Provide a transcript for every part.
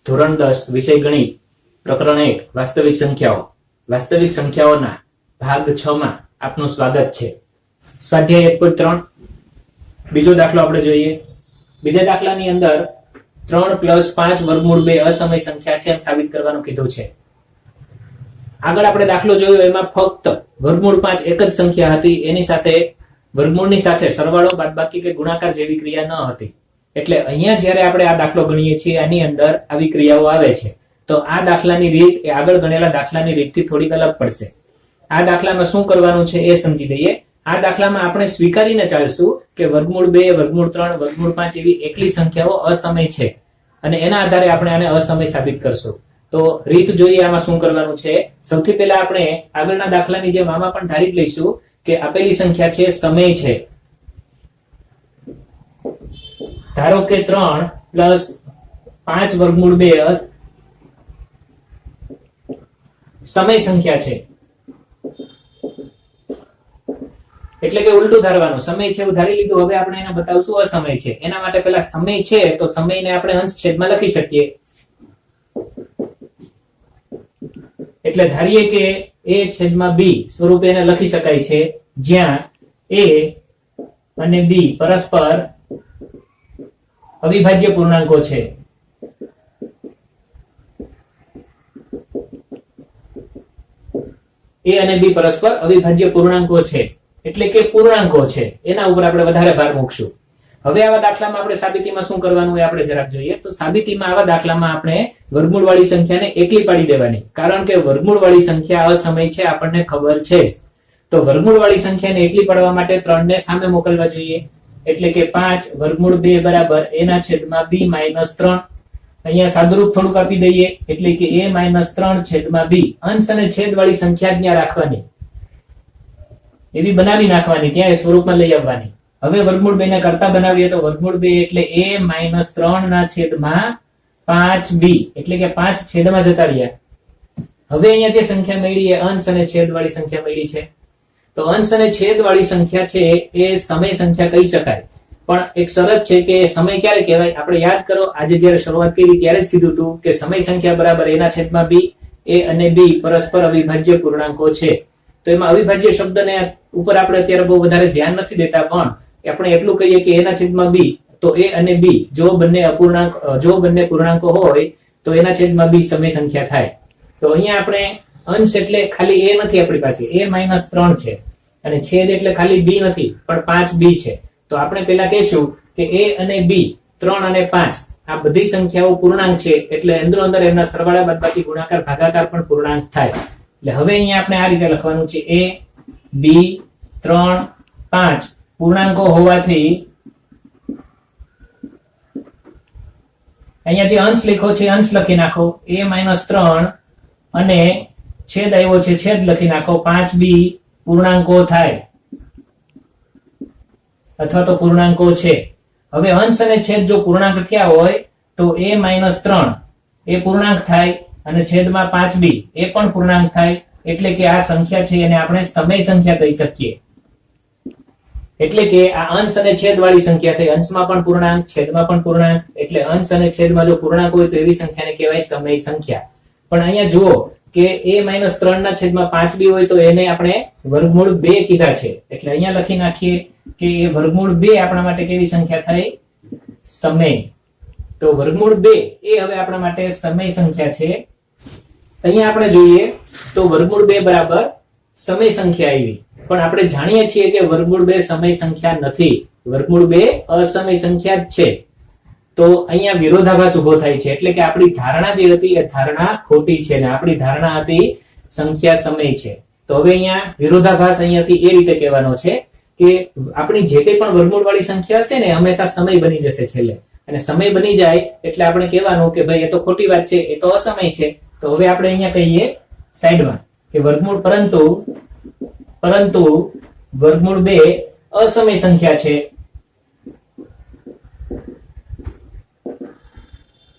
ધોરણ 10 વિષય ગણિત પ્રકરણ 1 વાસ્તવિક સંખ્યાઓના ભાગ 6 માં આપનું સ્વાગત છે। સ્વાધ્યાય 1.3 બીજો દાખલો આપણે જોઈએ। બીજા દાખલાની અંદર 3 + 5 વર્ગમૂળ 2 અસમય સંખ્યા છે એમ સાબિત કરવાનું કીધું છે। આગળ આપણે દાખલો જોયો એમાં ફક્ત વર્ગમૂળ 5 એક જ સંખ્યા હતી, એની સાથે વર્ગમૂળની સાથે સરવાળો, બાદબાકી કે ગુણાકાર જેવી ક્રિયા ન હતી। એટલે અહીંયા જ્યારે આપણે આ દાખલો ગણીએ છીએ આની અંદર આવી ક્રિયાઓ આવે છે, તો આ દાખલાની રીત એ આગળ ગણેલા દાખલાની રીતથી થોડીક અલગ પડશે। આ દાખલામાં શું કરવાનું છે એ સમજી લઈએ। આ દાખલામાં આપણે સ્વીકારીને ચાલશું કે વર્ગમૂળ 2, વર્ગમૂળ 3, વર્ગમૂળ 5 એવી એકલી સંખ્યાઓ અસમય છે અને એના આધારે આપણે આને અસમય સાબિત કરશું। તો રીત જોઈએ આમાં શું કરવાનું છે। સૌથી પહેલા આપણે આગળના દાખલાની જેમ આમાં પણ ધારી લઈશું કે આપેલી સંખ્યા છે સમય છે। ધારો કે 3 + 5 વર્ગમૂળ 2 સમય સંખ્યા છે, એટલે કે ઉલટું ધારવાનું। સમય છે એવું ધારી લીધું, હવે આપણે એને બતાવશું અસમય છે। એના માટે પેલા સમય છે તો સમયને આપણે અંશ છેદમાં લખી શકીએ। એટલે ધારીએ કે a/b સ્વરૂપે એને લખી શકાય છે, જ્યાં a અને b પરસ્પર અવિભાજ્ય પૂર્ણાંકો છે। a અને b પરસ્પર અવિભાજ્ય પૂર્ણાંકો છે એટલે કે પૂર્ણાંકો છે, એના ઉપર આપણે વધારે ભાર મૂકશું। હવે આવા દાખલામાં આપણે સાબિતીમાં શું કરવાનું એ આપણે જરાક જોઈએ। તો સાબિતીમાં આવા દાખલામાં આપણે વર્ગમૂળ વાળી સંખ્યાને એકલી પાડી દેવાની, કારણ કે વર્ગમૂળ વાળી સંખ્યા અસમય છે આપણને ખબર છે જ। તો વર્ગમૂળ વાળી સંખ્યાને એકલી પાડવા માટે 3 ને સામે મોકલવા જોઈએ, એટલે કે 5 વર્ગમૂળ 2 બરાબર a/b - 3। અહીંયા સાદુરૂપ થોડુંક આપી દઈએ, એટલે કે a-3/b। અંશ અને છેદ વાળી સંખ્યા ત્યાં રાખવાની, એવી બનાવી નાખવાની, ત્યાં એ સ્વરૂપમાં લઈ આવવાની। હવે વર્ગમૂળ 2 ને કરતા બનાવીએ તો વર્ગમૂળ 2 એટલે a-3/5b, એટલે કે 5 છેદમાં જતા રહ્યા। હવે અહીંયા જે સંખ્યા મળી એ અંશ અને છેદ વાળી સંખ્યા મળી છે। તો અંશ અને છેદ વાળી સંખ્યા છે એ સમય સંખ્યા કહી શકાય, પણ એક શરત છે કે સમય ક્યારે કહેવાય। આપણે યાદ કરો, આજે જ્યારે શરૂઆત કરી ત્યારે જ કીધું હતું કે સમય સંખ્યા બરાબર a/b, a અને b પરસ્પર અવિભાજ્ય પૂર્ણાંકો છે। તો એમાં અવિભાજ્ય શબ્દને ઉપર આપણે અત્યારે બહુ વધારે ધ્યાન નથી દેતા, પણ આપણે એટલું કહીએ કે a/b તો a અને b જો બંને પૂર્ણાંકો હોય તો a/b સમય સંખ્યા થાય। તો અહીંયા આપણે અંશ એટલે ખાલી a નથી આપણી પાસે, a-3 છે, અને છેદ એટલે ખાલી b નથી પણ 5b છે। તો આપણે પેલા કહીશું કે a અને b 3 અને 5 આ બધી સંખ્યાઓ પૂર્ણાંક છે, એટલે અંદરો અંદર એમના સરવાળા, બાદબાકી, ગુણાકાર, ભાગાકાર પણ પૂર્ણાંક થાય। એટલે હવે અહીંયા આપણે આ રીતે લખવાનું છે, a b 3 5 પૂર્ણાંકો હોવાથી અહીંયા જે અંશ લખ્યો છે અંશ લખી નાખો, a-3 અને છેદ આવ્યો છે છેદ લખી નાખો, 5b પૂર્ણાંકો થાય અથવા તો પૂર્ણાંકો છે। હવે અંશ અને છેદ જો પૂર્ણાંક થયા હોય તો a-3 એ પૂર્ણાંક થાય અને છેદમાં 5b એ પણ પૂર્ણાંક થાય, એટલે કે આ સંખ્યા છે એને આપણે સમય સંખ્યા કહી શકીએ। એટલે કે આ અંશ અને છેદ વાળી સંખ્યા થઈ, અંશમાં પણ પૂર્ણાંક, છેદમાં પણ પૂર્ણાંક, એટલે અંશ અને છેદમાં જો પૂર્ણાંક હોય તો એવી સંખ્યાને કહેવાય સમય સંખ્યા। પણ અહીંયા જુઓ કે a-3/5b હોય તો એને આપણે વર્ગમૂળ 2 કીધા છે, એટલે અહીંયા લખી નાખીએ કે વર્ગમૂળ 2 આપણા માટે કેવી સંખ્યા થાય? સમય। તો વર્ગમૂળ 2 એ હવે આપણા માટે સમય સંખ્યા છે। અહીંયા આપણે જોઈએ તો વર્ગમૂળ 2 બરાબર સમય સંખ્યા આવી, પણ આપણે જાણીએ છીએ કે વર્ગમૂળ 2 સમય સંખ્યા નથી, વર્ગમૂળ 2 અસમય સંખ્યા જ છે। તો અહીંયા વિરોધાભાસ ઉભો થાય છે, એટલે કે આપણી ધારણા જે હતી એ ધારણા ખોટી છે ને આપણી ધારણા હતી સંખ્યા સમય છે। તો હવે અહીંયા વિરોધાભાસ અહીંયાથી એ રીતે કહેવાનો છે કે આપણી જે કંઈ પણ વર્ગમૂળ વાળી સંખ્યા હશે ને હંમેશા સમય બની જશે છેલ્લે, અને સમય બની જાય એટલે આપણે કહેવાનું કે ભાઈ એ તો ખોટી વાત છે, એ તો અસમય છે। તો હવે આપણે અહીંયા કહીએ સાઈડમાં કે વર્ગમૂળ પરંતુ વર્ગમૂળ 2 અસમય સંખ્યા છે,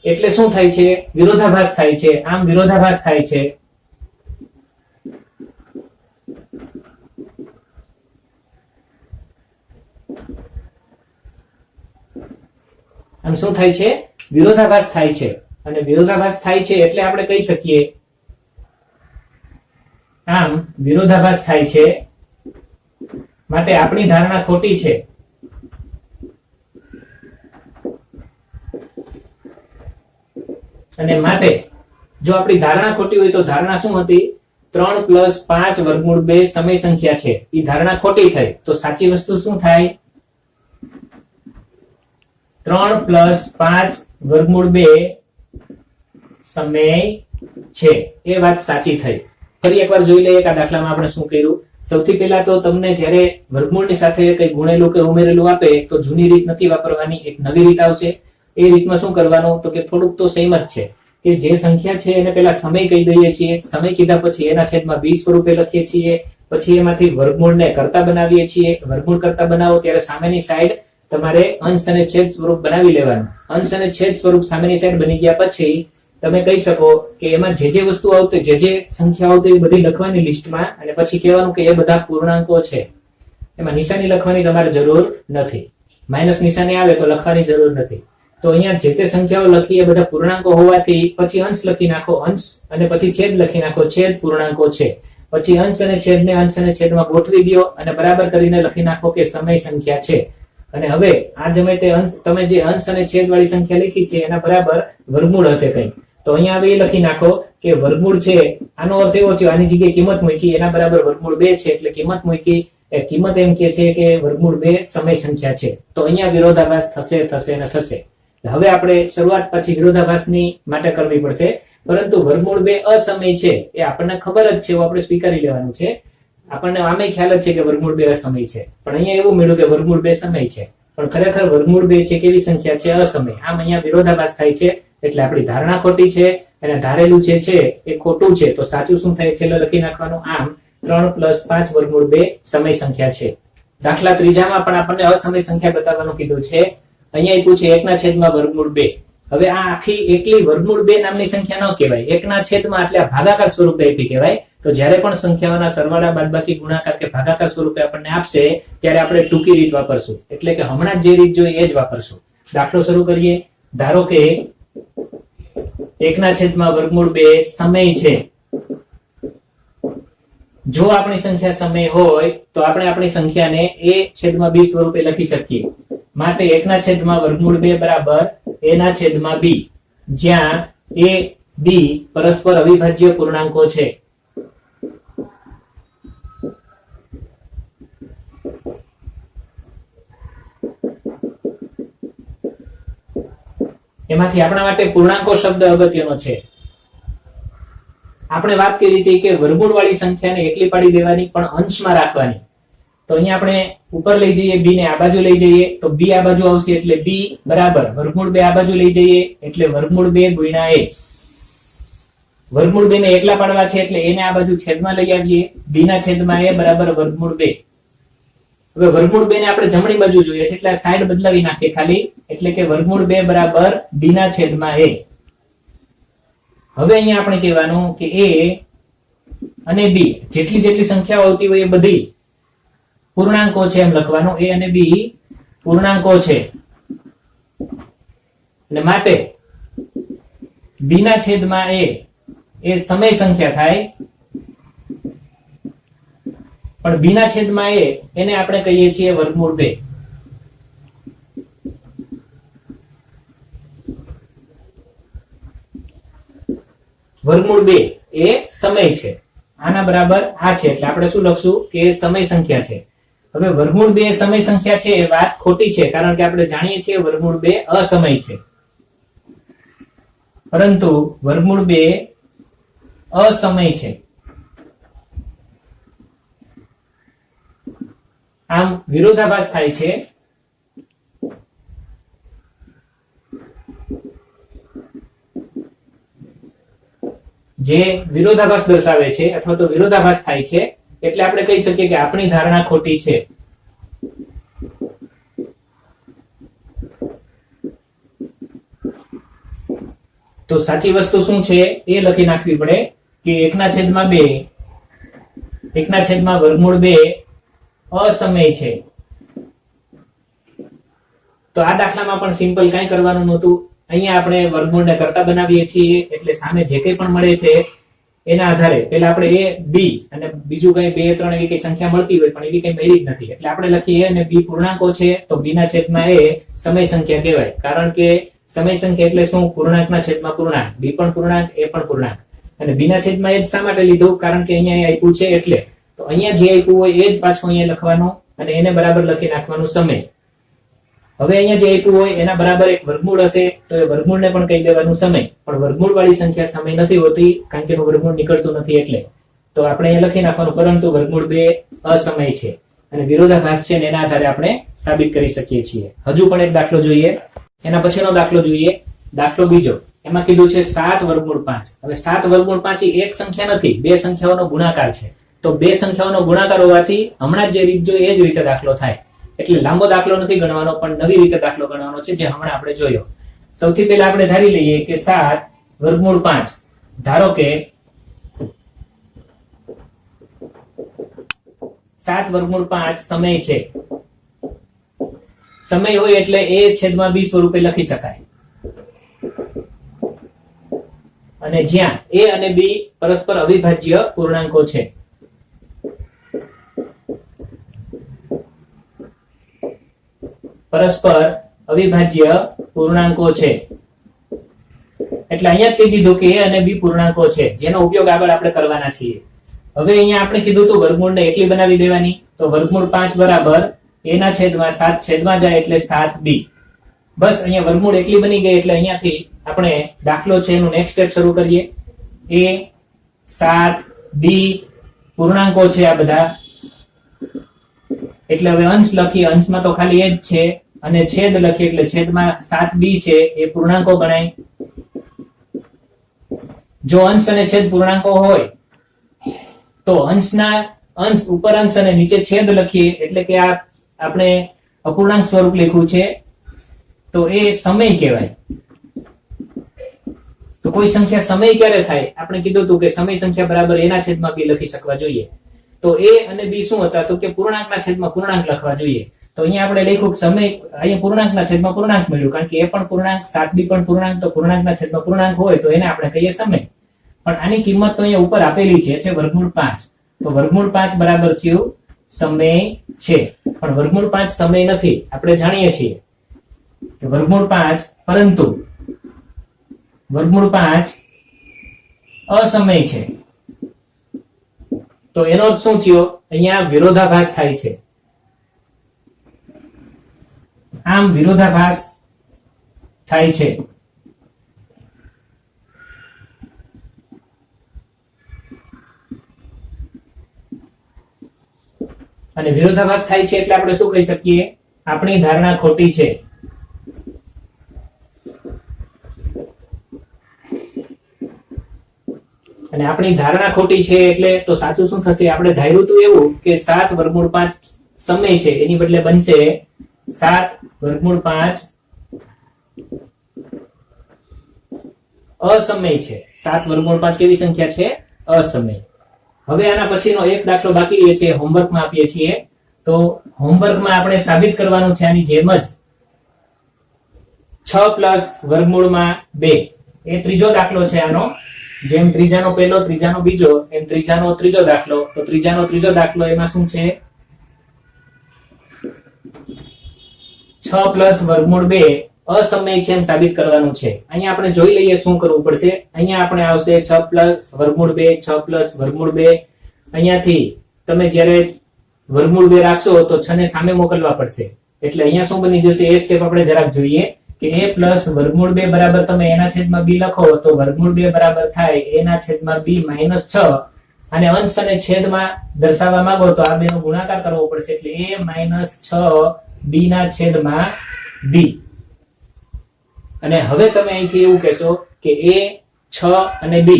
એટલે શું થાય છે? વિરોધાભાસ થાય છે। આમ વિરોધાભાસ થાય છે, આમ શું થાય છે? વિરોધાભાસ થાય છે। અને વિરોધાભાસ થાય છે એટલે આપણે કહી શકીએ, આમ વિરોધાભાસ થાય છે માટે આપણી ધારણા ખોટી છે. અને માટે જો આપણી ધારણા ખોટી હોય તો ધારણા શું હતી? 3 + 5 વર્ગમૂળ 2 સમય સંખ્યા છે. એ ધારણા ખોટી થઈ તો સાચી વસ્તુ શું થાય? 3 + 5 વર્ગમૂળ 2 સમય છે. એ વાત સાચી થઈ. ફરી એકવાર જોઈ લઈએ કે આ દાખલામાં આપણે શું કર્યું. સૌથી પહેલા તો તમને જ્યારે વર્ગમૂળની સાથે કંઈ ગુણેલું કે ઉમેરેલું આપે તો જૂની રીત નથી વાપરવાની, એક નવી રીત આવશે. એ રીતમાં શું કરવાનું તો કે થોડુંક તો સેમ જ છે કે જે સંખ્યા છે એને પહેલા સમય કહી દઈએ છીએ. સમય કીધા પછી એના છેદમાં 20 સ્વરૂપે લખીએ છીએ. પછી એમાંથી વર્ગમૂળને કરતા બનાવીએ છીએ. વર્ગમૂળ કરતા બનાવો ત્યારે સામેની સાઈડ તમારે અંશ અને છેદ સ્વરૂપ બનાવી લેવાનું. અંશ અને છેદ સ્વરૂપ સામેની સાઈડ બની ગયા પછી તમે કહી શકો કે એમાં જે વસ્તુ આવતી, જે સંખ્યા આવતી એ બધી લખવાની લિસ્ટમાં, અને પછી કહેવાનું કે એ બધા પૂર્ણાંકો છે. એમાં નિશાની લખવાની તમારે જરૂર નથી. માઇનસ નિશાની આવે તો લખવાની જરૂર નથી. તો અહીંયા જે તે સંખ્યાઓ લખી એ બધા પૂર્ણાંકો હોવાથી પછી અંશ લખી નાખો, અંશ, અને પછી છેદ લખી નાખો, છેદ પૂર્ણાંકો છે. પછી અંશ અને છેદને અંશ અને છેદમાં ગોઠવી દો અને બરાબર કરીને લખી નાખો કે સમય સંખ્યા છે. અને હવે આ જમે તે અંશ, તમે જે અંશ અને છેદ વાળી સંખ્યા લખી છે એના બરાબર વર્ગમૂળ હશે કંઈ, તો અહીંયા હવે લખી નાખો કે વર્ગમૂળ છે. આનો અર્થ એવો થયો આની જગ્યાએ કિંમત મૂકી, એના બરાબર વર્ગમૂળ 2 છે એટલે કિંમત મૂકી. એ કિંમત એમ કે છે કે વર્ગમૂળ 2 સમય સંખ્યા છે. તો અહીંયા વિરોધાભાસ થશે ને થશે. હવે આપણે શરૂઆત પછી વિરોધાભાસની માટે કરવી પડશે, પરંતુ વર્ગમૂળ 2 અસમય છે એ આપણને ખબર જ છે, એવું આપણે સ્વીકારી લેવાનું છે. આપણને આમે ખ્યાલ જ છે કે વર્ગમૂળ 2 અસમય છે, પણ અહીંયા એવું મળ્યું કે વર્ગમૂળ 2 સમય છે, પણ ખરેખર વર્ગમૂળ 2 છે કેવી સંખ્યા છે? અસમય. આમ અહીંયા વિરોધાભાસ થાય છે એટલે આપણી ધારણા ખોટી છે અને ધારેલું જે છે એ ખોટું છે. તો સાચું શું થાય? છેલ્લે લખી નાખવાનું, આમ 3 + 5 વર્ગમૂળ 2 સમય સંખ્યા છે. દાખલા ત્રીજામાં પણ આપણને અસમય સંખ્યા બતાવવાનું કીધું છે. અહીંયા આપ્યું છે 1/2 વર્ગમૂળ 2. હવે આ આખી એકલી વર્ગમૂળ 2 નામની સંખ્યા ન કહેવાય, 1/2 એટલે આ ભાગાકાર સ્વરૂપે આપી કહેવાય. તો જ્યારે પણ સંખ્યાઓના સરવાળા, બાદબાકી, ગુણાકાર કે ભાગાકાર સ્વરૂપે આપણને આપશે ત્યારે આપણે ટૂંકી રીત વાપરશું, એટલે કે હમણાં જે રીત જોઈ એ જ વાપરશું. દાખલો શરૂ કરીએ. ધારો કે 1/2 વર્ગમૂળ 2 સમય છે. જો આપણી સંખ્યા સમય હોય તો આપણે આપણી સંખ્યાને a/b સ્વરૂપે લખી શકીએ. માટે 1/2 વર્ગમૂળ 2 બરાબર a/b, જ્યાં a, b પરસ્પર અવિભાજ્ય પૂર્ણાંકો છે. એમાંથી આપણા માટે પૂર્ણાંકો શબ્દ અગત્યનો છે. આપણે વાત કરી હતી કે વર્ગમૂળ વાળી સંખ્યાને એકલી પાડી દેવાની પણ અંશમાં રાખવાની. તો અહીંયા આપણે ઉપર લઈ જઈએ, b ને આ બાજુ લઈ જઈએ તો b આ બાજુ આવશે એટલે b બરાબર વર્ગમૂળ 2 આ બાજુ લઈ જઈએ એટલે વર્ગમૂળ 2 ગુણ્યા a. વર્ગમૂળ 2 ને એકલા પાડવા છે એટલે a ને આ બાજુ છેદમાં લઈ આવીએ, b ના છેદમાં a બરાબર વર્ગમૂળ 2. હવે વર્ગમૂળ 2 ને આપણે જમણી બાજુ જોઈએ છે એટલે આ સાઈડ બદલાવી નાખીએ ખાલી, એટલે કે વર્ગમૂળ 2 બરાબર b ના છેદમાં a. હવે અહીંયા આપણે કહેવાનું કે a અને b જેટલી સંખ્યાઓ આવતી હોય એ બધી પૂર્ણાંકો છે એમ લખવાનું. a અને b પૂર્ણાંકો છે અને માટે b ના છેદમાં a એ સમય સંખ્યા થાય, પણ b ના છેદમાં a એને આપણે કહીએ છીએ વર્ગમૂળ 2. વર્ગમૂળ 2 એ સમય છે, આના બરાબર આ છે એટલે આપણે શું લખશું કે સમય સંખ્યા છે. હવે વર્ગમૂળ 2 સમય સંખ્યા છે એ વાત ખોટી છે, કારણ કે આપણે જાણીએ છીએ વર્ગમૂળ 2 અસમય છે, પરંતુ વર્ગમૂળ 2 અસમય છે. આમ વિરોધાભાસ થાય છે. જે વિરોધાભાસ દર્શાવે છે અથવા તો વિરોધાભાસ થાય છે એટલે આપણે કહી શકીએ કે આપણી ધારણા ખોટી છે. તો સાચી વસ્તુ શું છે એ લખી નાખવી પડે કે 1/2 વર્ગમૂળ 2 અસમય છે. તો આ દાખલામાં પણ સિમ્પલ કઈ કરવાનું નહોતું, અહીંયા આપણે વર્ગમૂળને કરતા બનાવીએ છીએ, એટલે સામે જે કંઈ પણ મળે છે એના આધારે પેલા આપણે a b અને બીજું કઈ 2 3 એવી કઈ સંખ્યા મળતી હોય પણ એવી કઈ મળી જ નથી, એટલે આપણે લખીએ a અને b પૂર્ણાંકો છે તો b ના છેદમાં a સમય સંખ્યા કહેવાય, કારણ કે સમય સંખ્યા એટલે શું? પૂર્ણાંકના છેદમાં પૂર્ણાંક, b પણ પૂર્ણાંક, a પણ પૂર્ણાંક. અને b ના છેદમાં એ જ શા માટે લીધું? કારણ કે અહીંયા આપ્યું છે એટલે. તો અહીંયા જે આપ્યું હોય એ જ પાછું અહીંયા લખવાનું અને એને બરાબર લખી નાખવાનું સમય. હવે અહીંયા જે આપ્યું હોય એના બરાબર એક વર્ગમૂળ હશે તો એ વર્ગમૂળને પણ કહી દેવાનું સમય, પણ વર્ગમૂળ વાળી સંખ્યા સમય નથી હોતી કારણ કે એનું વર્ગમૂળ નીકળતું નથી એટલે. તો આપણે અહીંયા લખી નાખવાનું, પરંતુ વર્ગમૂળ 2 અસમય છે અને વિરોધાભાસ છે ને એના આધારે આપણે સાબિત કરી શકીએ છીએ. હજુ પણ એક દાખલો જોઈએ, એના પછીનો દાખલો જોઈએ. દાખલો બીજો, એમાં કીધું છે 7 વર્ગમૂળ 5. હવે 7 વર્ગમૂળ 5 એ એક સંખ્યા નથી, બે સંખ્યાઓનો ગુણાકાર છે. તો બે સંખ્યાઓનો ગુણાકાર હોવાથી હમણાં જ જે રીત જોઈએ એ જ રીતે દાખલો થાય, એટલે લાંબો દાખલો નથી ગણવાનો પણ નવી રીતે દાખલો ગણવાનો છે જે હમણાં આપણે જોયો. સૌથી પહેલા આપણે ધારી લઈએ કે 7 વર્ગમૂળ 5, ધારો કે 7 વર્ગમૂળ 5 સમય છે. સમય હોય એટલે a છેદમાં b સ્વરૂપે લખી શકાય, અને જ્યાં a અને b પરસ્પર અવિભાજ્ય પૂર્ણાંકો છે. પરસ્પર અવિભાજ્ય પૂર્ણાંકો છે એટલે અહીંયા કહી દીધું કે a અને b પૂર્ણાંકો છે, જેનો ઉપયોગ આગળ આપણે કરવાના છીએ. હવે અહીંયા આપણે કીધું હતું વર્ગમૂળને એકલી બનાવી દેવાની, તો વર્ગમૂળ 5 બરાબર a ના છેદમાં 7 છેદમાં જાય એટલે 7b. બસ અહીંયા વર્ગમૂળ એકલી બની ગઈ એટલે અહીંયાથી આપણે દાખલો છે એનું નેક્સ્ટ સ્ટેપ શરૂ કરીએ. a 7b પૂર્ણાંકો છે આ બધા, એટલે હવે અંશ લખીએ, અંશમાં તો ખાલી એ જ છે, અને છેદ લખીએ એટલે છેદમાં 7b છે એ પૂર્ણાંકો ગણાય. જો અંશ અને છેદ પૂર્ણાંકો હોય તો અંશના અંશ ઉપર અંશ અને નીચે છેદ લખીએ એટલે કે આ આપણે અપૂર્ણાંક સ્વરૂપ લખ્યું છે તો એ સમય કહેવાય. તો કોઈ સંખ્યા સમય ક્યારે થાય? આપણે કીધું હતું કે સમય સંખ્યા બરાબર a ના છેદમાં b લખી શકવા જોઈએ. તો a અને b શું હતા? તો કે પૂર્ણાંકના છેદમાં પૂર્ણાંક લખવા જોઈએ. તો અહીંયા આપણે લખ્યું સમય, અહીંયા પૂર્ણાંકના છેદમાં પૂર્ણાંક મળ્યું, કારણ કે a પણ પૂર્ણાંક 7b પણ પૂર્ણાંક, તો પૂર્ણાંકના છેદમાં પૂર્ણાંક હોય તો એને આપણે કહીએ સમય. પણ આની કિંમત તો અહીંયા ઉપર આપેલી છે વર્ગમૂળ 5. તો વર્ગમૂળ 5 બરાબર થયું સમય છે, પણ વર્ગમૂળ 5 સમય નથી, આપણે જાણીએ છીએ કે વર્ગમૂળ 5, પરંતુ વર્ગમૂળ 5 અસમય છે. તો એનો શું થયો? અહીંયા વિરોધાભાસ થાય છે. આમ વિરોધાભાસ થાય છે. અને વિરોધાભાસ થાય છે એટલે આપણે શું કહી શકીએ? આપણી ધારણા ખોટી છે. અને આપણી ધારણા ખોટી છે એટલે તો સાચું શું થશે? આપણે ધાર્યું હતું એવું કે 7 વર્ગમૂળ 5 સમય છે, એની બદલે બનશે 7 વર્ગમૂળ 5 અસમય છે. 7 વર્ગમૂળ 5 કેવી સંખ્યા છે? અસમય. હવે આના પછીનો એક દાખલો બાકી રહે છે, હોમવર્કમાં આપીએ છીએ. તો હોમવર્કમાં આપણે સાબિત કરવાનું છે આની જેમ જ 6 પ્લસ વર્ગમૂળમાં 2 એ ત્રીજો દાખલો છે આનો. જેમ ત્રીજાનો પહેલો, ત્રીજાનો બીજો, એમ ત્રીજાનો ત્રીજો દાખલો. તો ત્રીજાનો ત્રીજો દાખલો એમાં શું છે? 6 પ્લસ વર્ગમૂળ 2 અસમય છે એમ સાબિત કરવાનું છે. અહીંયા આપણે જોઈ લઈએ શું કરવું પડશે. અહીંયા આપણે આવશે 6 પ્લસ વર્ગમૂળ 2, 6 પ્લસ વર્ગમૂળ 2. અહીંયાથી તમે જ્યારે વર્ગમૂળ 2 રાખશો તો 6 ને સામે મોકલવા પડશે, એટલે અહીંયા શું બની જશે? એ સ્ટેપ આપણે જરાક જોઈએ કે a પ્લસ વર્ગમૂળ 2 બરાબર તમે a ના છેદમાં b લખો તો વર્ગમૂળ 2 બરાબર થાય a ના છેદમાં b માઈનસ 6. અને અંશ અને છેદમાં દર્શાવવા માંગો તો આ બેનો ગુણાકાર કરવો પડશે, એટલે a માઈનસ 6 b ના છેદમાં b. અને હવે તમે અહીંથી એવું કહેશો કે a 6 અને b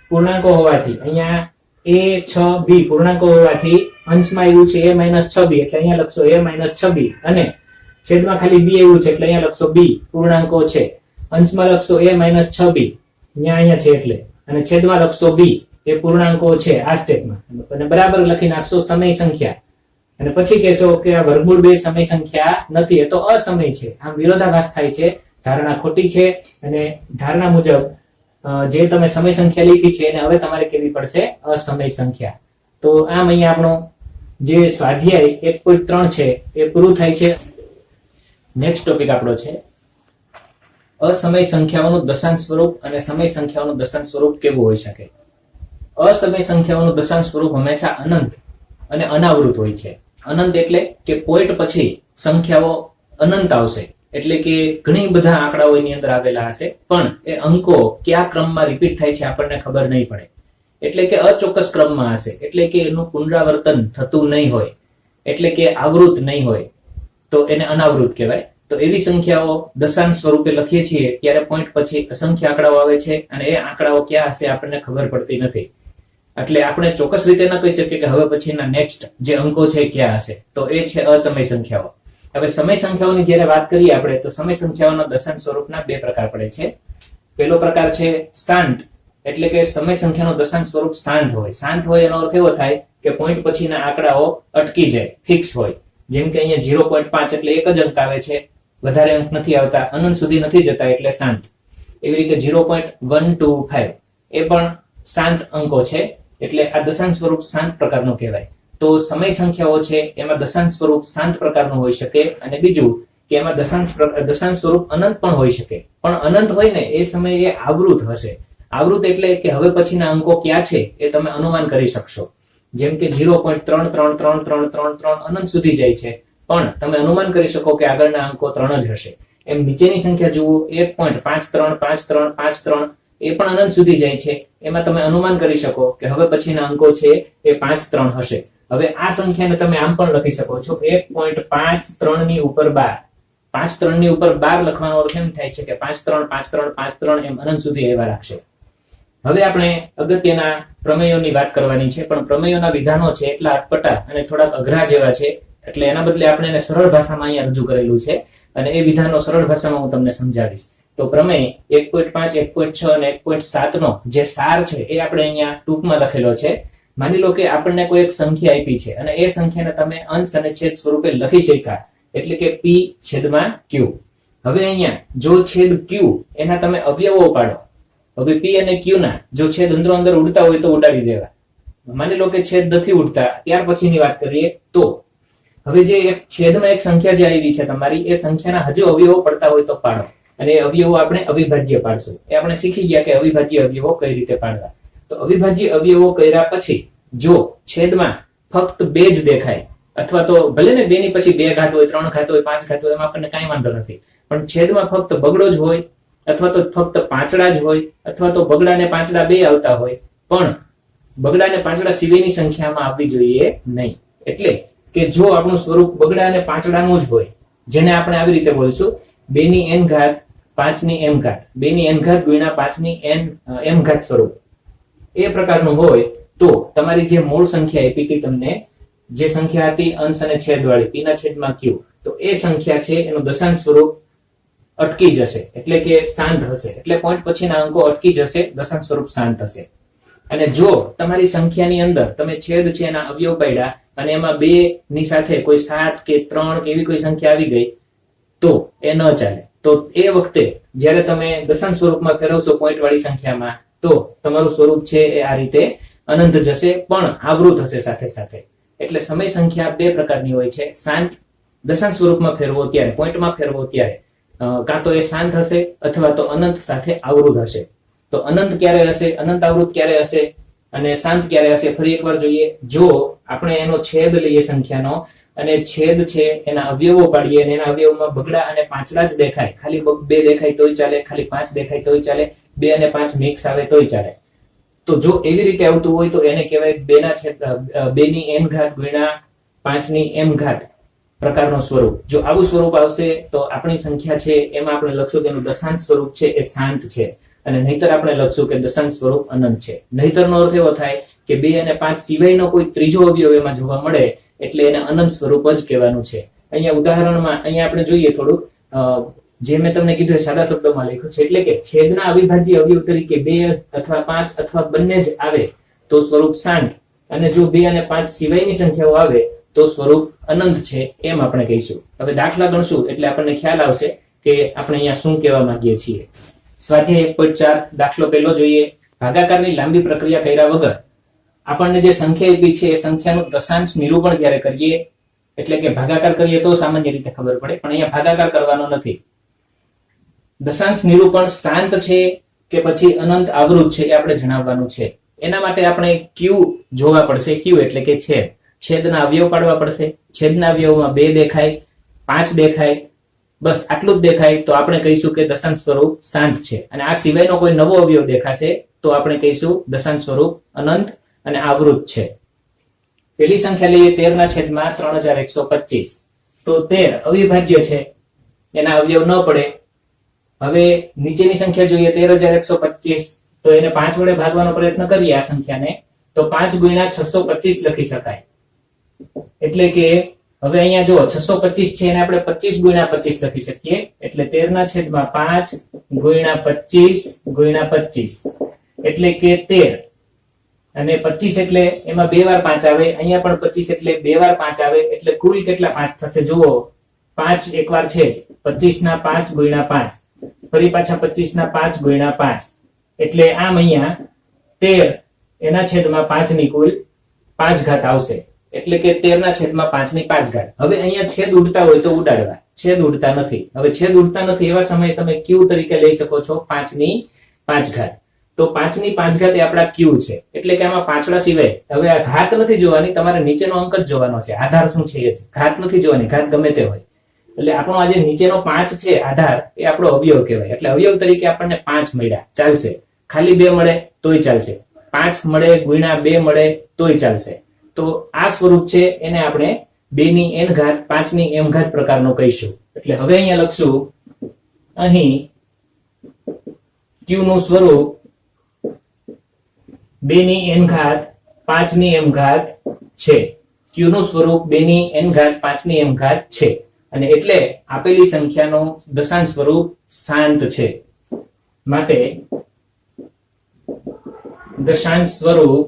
પૂર્ણાંકો હોવાથી, અહીંયા a 6b પૂર્ણાંકો હોવાથી અંશમાં આવ્યું છે a માઈનસ 6b, એટલે અહીંયા લખશો a માઈનસ 6b, અને છેદમાં ખાલી b આવ્યું છે એટલે અહીંયા લખશો b પૂર્ણાંકો છે. અંશમાં લખશો a માઈનસ 6b, અહીંયા છે એટલે, અને છેદમાં લખશો b એ પૂર્ણાંકો છે આ સ્ટેપમાં, અને બરાબર લખી નાખશો સમય સંખ્યા. અને પછી કહેશો કે આ વર્ગમૂળ 2 સમય સંખ્યા નથી, એ તો અસમય છે. આમ વિરોધાભાસ થાય છે. ધારણા ખોટી છે અને ધારણા મુજબ જે તમે સમય સંખ્યા લીધી છે એને હવે તમારે કેવી પડશે અસમય સંખ્યા. તો આમ અહીંયા આપણો જે સ્વાધ્યાય 1.3 છે એ પૂરું થાય છે. નેક્સ્ટ ટોપિક આપણો છે અસમય સંખ્યાઓનું દશાંશ સ્વરૂપ અને સમય સંખ્યાઓનું દશાંશ સ્વરૂપ કેવું હોઈ શકે. અસમય સંખ્યાઓનું દશાંશ સ્વરૂપ હંમેશા અનંત અને અનાવૃત હોય છે. અનંત એટલે કે પોઈન્ટ પછી સંખ્યાઓ અનંત આવશે, એટલે કે ઘણી બધા આંકડાઓ એની અંદર આવેલા હશે, પણ એ અંકો કયા ક્રમમાં રિપીટ થાય છે આપણને ખબર નહીં પડે, એટલે કે અચોક્કસ ક્રમમાં હશે, એટલે કે એનું પુનરાવર્તન થતું નહીં હોય, એટલે કે આવૃત નહીં હોય, તો એને અનાવૃત કહેવાય. તો એવી સંખ્યાઓ દશાંશ સ્વરૂપે લખીએ છીએ ત્યારે પોઈન્ટ પછી અસંખ્ય આંકડાઓ આવે છે અને એ આંકડાઓ ક્યાં હશે આપણને ખબર પડતી નથી. એટલે આપણે ચોક્કસ રીતે ન કહી શકીએ કે હવે પછીના નેક્સ્ટ જે અંકો છે ક્યાં હશે. તો એ છે અસમય સંખ્યાઓ. હવે સમય સંખ્યાઓની જ્યારે વાત કરીએ આપણે તો સમય સંખ્યાઓના દશાંશ સ્વરૂપના બે પ્રકાર પડે છે. પહેલો પ્રકાર છે શાંત, એટલે કે સમય સંખ્યાનું દશાંશ સ્વરૂપ શાંત હોય. શાંત હોય એનો અર્થ એવો થાય કે પોઈન્ટ પછીના આંકડાઓ અટકી જાય, ફિક્સ હોય. જેમ કે અહીંયા 0.5 એટલે એક જ અંક આવે છે, વધારે અંક નથી આવતા, અનંત સુધી નથી જતા એટલે શાંત. એવી રીતે 0.125 એ પણ શાંત અંકો છે, એટલે આ દશાંશ સ્વરૂપ શાંત પ્રકારનું કહેવાય. તો સમય સંખ્યાઓ છે એમાં દશાંશ સ્વરૂપ શાંત પ્રકારનું હોઈ શકે, અને બીજું કે એમાં દશાંશ સ્વરૂપ અનંત પણ હોઈ શકે. પણ અનંત હોય ને એ સમયે આવૃત હશે. આવૃત એટલે કે હવે પછીના અંકો ક્યાં છે એ તમે અનુમાન કરી શકશો. જેમ કે 0.33333 અનંત સુધી જાય છે, પણ તમે અનુમાન કરી શકો કે આગળના અંકો 3 જ હશે. એમ નીચેની સંખ્યા જુઓ 1.535353 એ પણ અનંત સુધી જાય છે, એમાં તમે અનુમાન કરી શકો કે હવે પછીના અંકો છે એ 53 હશે. હવે આ સંખ્યાને તમે આમ પણ લખી શકો છો 1.53 ની ઉપર 12. 53 ની ઉપર 12 લખવાનો અર્થ એમ થાય છે કે 53 53 53 એમ અનંત સુધી એવા રાખશે. હવે આપણે અગત્યના પ્રમેયોની વાત કરવાની છે, પણ પ્રમેયોના વિધાનો છે એટલા અટપટા અને થોડાક અઘરા જેવા છે, એટલે એના બદલે આપણે એને સરળ ભાષામાં અહીંયા રજૂ કરેલું છે અને એ વિધાનો સરળ ભાષામાં હું તમને સમજાવીશ. તો પ્રમેય 1.5 1.6 અને 1.7 નો જે સાર છે એ આપણે અહીંયા ટૂંકમાં લખેલો છે. માની લો કે આપણને કોઈ એક સંખ્યા આપી છે અને એ સંખ્યાને તમે અંશ અને છેદ સ્વરૂપે લખી શક્યા, એટલે કે p છેદમાં q. હવે અહીંયા જો છેદ q એના તમે અવયવો પાડો. હવે p અને q ના જો છેદ અંદરો અંદર ઉડતા હોય તો ઉડાડી દેવા. માની લો કે છેદ નથી ઉડતા, ત્યાર પછીની વાત કરીએ તો હવે જે એક છેદમાં એક સંખ્યા જે આવી છે તમારી, એ સંખ્યાના હજુ અવયવો પડતા હોય તો પાડો, અને એ અવયવો આપણે અવિભાજ્ય પાડશું. એ આપણે શીખી ગયા કે અવિભાજ્ય અવયવો કઈ રીતે પાડવા. તો અવિભાજ્ય અવયવો કર્યા પછી જો છેદમાં ફક્ત 2 જ દેખાય, અથવા તો ભલે ને 2 ની પછી 2 ઘાત હોય, 3 ઘાત હોય, 5 ઘાત હોય, એમાં આપણને કઈ વાંધો નથી, પણ છેદમાં ફક્ત બગડો જ હોય, અથવા તો ફક્ત પાંચડા જ હોય, અથવા તો બગડા ને પાંચડા બે આવતા હોય, પણ બગડા ને પાંચડા સિવાયની સંખ્યામાં આવવી જોઈએ નહીં. એટલે કે જો આપણું સ્વરૂપ બગડા અને પાંચડાનું જ હોય, જેને આપણે આવી રીતે બોલશું 2 ની n ઘાત 5 ની m ઘાત, 2 ની n ઘાત ગુણ્યા 5 ની m ઘાત સ્વરૂપ, એ પ્રકારનું હોય તો તમારી જે મૂળ સંખ્યા આપી હતી તમને, જે સંખ્યા હતી અંશ અને છેદ વાળી p ના છેદમાં q, તો એ સંખ્યા છે એનું દશાંશ સ્વરૂપ અટકી જશે, એટલે કે શાંત હશે. એટલે પોઈન્ટ પછીના અંકો અટકી જશે, દશાંશ સ્વરૂપ શાંત હશે. અને જો તમારી સંખ્યાની અંદર તમે છેદ છે એના અવયવ પાડ્યા અને એમાં 2 ની સાથે કોઈ 7 કે 3 કે એવી કોઈ સંખ્યા આવી ગઈ તો એ ન ચાલે. તો એ વખતે જ્યારે તમે દશાંશ સ્વરૂપમાં ફેરવશો પોઈન્ટ વાળી સંખ્યામાં, તો તમારું સ્વરૂપ છે એ આ રીતે અનંત જશે, પણ આવૃત હશે સાથે સાથે. એટલે સમય સંખ્યા 2 પ્રકારની હોય છે. શાંત દશાંશ સ્વરૂપમાં ફેરવો ત્યારે, પોઈન્ટમાં ફેરવો ત્યારે કાં તો એ શાંત હશે અથવા તો અનંત સાથે આવૃત હશે. તો અનંત ક્યારે હશે, અનંત આવૃત ક્યારે હશે અને શાંત ક્યારે હશે, ફરી એકવાર જોઈએ. જો આપણે એનો છેદ લઈએ સંખ્યાનો અને છેદ છે એના અવયવો પાડીએ અને એના અવયવમાં બગડા અને પાંચડા જ દેખાય, ખાલી 2 દેખાય તોય ચાલે, ખાલી 5 દેખાય તોય ચાલે, 2 અને 5 મિક્સ આવે તોય ચાલે. તો જો એવી રીતે આવતું હોય તો એને કહેવાય 2 ની n ઘાત ગુણ્યા 5 ની m ઘાત પ્રકારનું સ્વરૂપ. જો આવું સ્વરૂપ આવશે તો આપણી સંખ્યા છે એમાં આપણે લખશું કે એનું દશાંશ સ્વરૂપ છે એ શાંત છે, અને નહીતર આપણે લખશું કે દશાંશ સ્વરૂપ અનંત છે. નહીતરનો અર્થ એવો થાય કે 2 અને 5 સિવાયનો કોઈ ત્રીજો અવયવ એમાં જોવા મળે એટલે એને અનંત સ્વરૂપ જ કહેવાનું છે. અહીંયા ઉદાહરણમાં અહીંયા આપણે જોઈએ થોડું, જે મેં તમને કીધું સાદા શબ્દોમાં લખ્યું છે, એટલે કે છેદના અવિભાજ્ય અવયવ તરીકે 2 અથવા 5 અથવા બંને જ આવે તો સ્વરૂપ શાંત, અને જો 2 અને 5 સિવાયની સંખ્યાઓ આવે તો સ્વરૂપ અનંત છે એમ આપણે કહીશું. હવે દાખલા ગણશું એટલે આપણને ખ્યાલ આવશે કે આપણે અહીંયા શું કહેવા માંગીએ છીએ. સ્વાધ્યાય 1.4 દાખલો પહેલો જોઈએ. ભાગાકારની લાંબી પ્રક્રિયા કર્યા વગર આપણને જે સંખ્યા આપી છે એ સંખ્યાનું દશાંશ નિરૂપણ જ્યારે કરીએ, એટલે કે ભાગાકાર કરીએ તો સામાન્ય રીતે ખબર પડે, પણ અહીંયા ભાગાકાર કરવાનો નથી. દશાંશ નિરૂપણ શાંત છે કે પછી અનંત આવૃત છે એ આપણે જણાવવાનું છે. એના માટે આપણે ક્યુ જોવા પડશે. ક્યુ એટલે કે છેદ. છેદના અવયવ પાડવા પડશે. છેદના અવયવમાં 2 દેખાય, 5 દેખાય, બસ આટલું જ દેખાય તો આપણે કહીશું કે દશાંશ સ્વરૂપ શાંત છે. અને આ સિવાયનો કોઈ નવો અવયવ દેખાશે તો આપણે કહીશું દશાંશ સ્વરૂપ અનંત અને આવૃત છે. પેલી સંખ્યા લઈએ 13/3125. તો 13 અવિભાજ્ય છે, એના અવયવ ન પડે. હવે નીચેની સંખ્યા જોઈએ 13,125, તો એને 5 વડે ભાગવાનો પ્રયત્ન કરીએ આ સંખ્યાને, તો 5 ગુણ્યા 625 લખી શકાય. એટલે કે હવે અહીંયા જો 625 છે એને આપણે 25 ગુણ્યા 25 લખી શકીએ. એટલે 13/5 ગુણ્યા 25 ગુણ્યા 25 એટલે કે 13. અને 25 એટલે એમાં 2 વાર 5 આવે, અહીંયા પણ 25 એટલે 2 વાર 5 આવે, એટલે કુલ કેટલા 5 થશે જુઓ. 5 એક વાર છે જ, 25 ના 5 ગુણ્યા 5, ફરી પાછા 25 ના 5 ગુણ્યા 5, એટલે આમ અહીંયા 13 એના છેદમાં 5 ની કુલ 5 ઘાત આવશે. એટલે કે 13 ના છેદમાં 5 ની 5 ઘાત. હવે અહીંયા છેદ ઉડતા હોય તો ઉડાડવા, છેદ ઉડતા નથી. હવે છેદ ઉડતા નથી એવા સમયે તમે ક્યુ તરીકે લઈ શકો છો 5 ની 5 ઘાત. તો 5 ની 5 ઘાત એ આપણા ક્યુ છે. એટલે કે આમાં પાછળા સિવાય હવે આ ઘાત નથી જોવાની, તમારે નીચેનો અંક જ જોવાનો છે. આધાર શું છે એ ઘાત નથી જોવાની, ઘાત ગમે તે હોય. એટલે આપણો આ જે નીચેનો 5 છે આધાર, એ આપણો અવયવ કહેવાય. એટલે અવયવ તરીકે આપણને 5 મળ્યા, ચાલશે. ખાલી 2 મળે તોય ચાલશે, 5 મળે ગુણ્યા 2 મળે તોય ચાલશે. તો આ સ્વરૂપ છે એને આપણે 2 ની n ઘાત 5 ની m ઘાત પ્રકારનો કહીશું. એટલે હવે અહીંયા લખશું, અહીં q નું સ્વરૂપ 2 ની n ઘાત 5 ની m ઘાત છે. q નું સ્વરૂપ 2 ની n ઘાત 5 ની m ઘાત છે. અને એટલે આપેલી સંખ્યાનું દશાંશ સ્વરૂપ શાંત છે. માટે દશાંશ સ્વરૂપ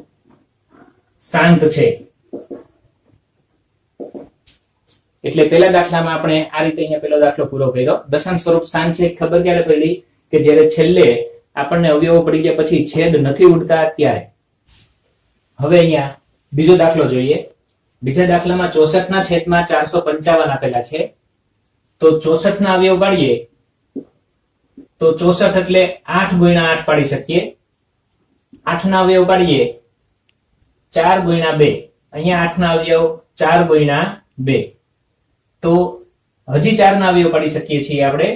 શાંત છે. એટલે પેલા દાખલામાં આપણે આ રીતે અહીંયા પેલો દાખલો પૂરો કર્યો. દશાંશ સ્વરૂપ શાંત છે ખબર ક્યારે પડી? કે જ્યારે છેલ્લે આપણને અવયવો પડી ગયા પછી છેદ નથી ઉડતા ત્યારે. હવે અહીંયા બીજો દાખલો જોઈએ. બીજા દાખલામાં 64 ના છેદમાં 455 આપેલા છે. તો 64 ના અવયવ પાડીએ તો 64 એટલે 8 ગુણ્યા 8 પાડી શકીએ. 8 ના અવયવ પાડીએ 4 ગુણ્યા 2. અહીંયા 8 ના અવયવ 4 ગુણ્યા 2. તો હજી 4 ના અવયવ પાડી શકીએ છીએ આપણે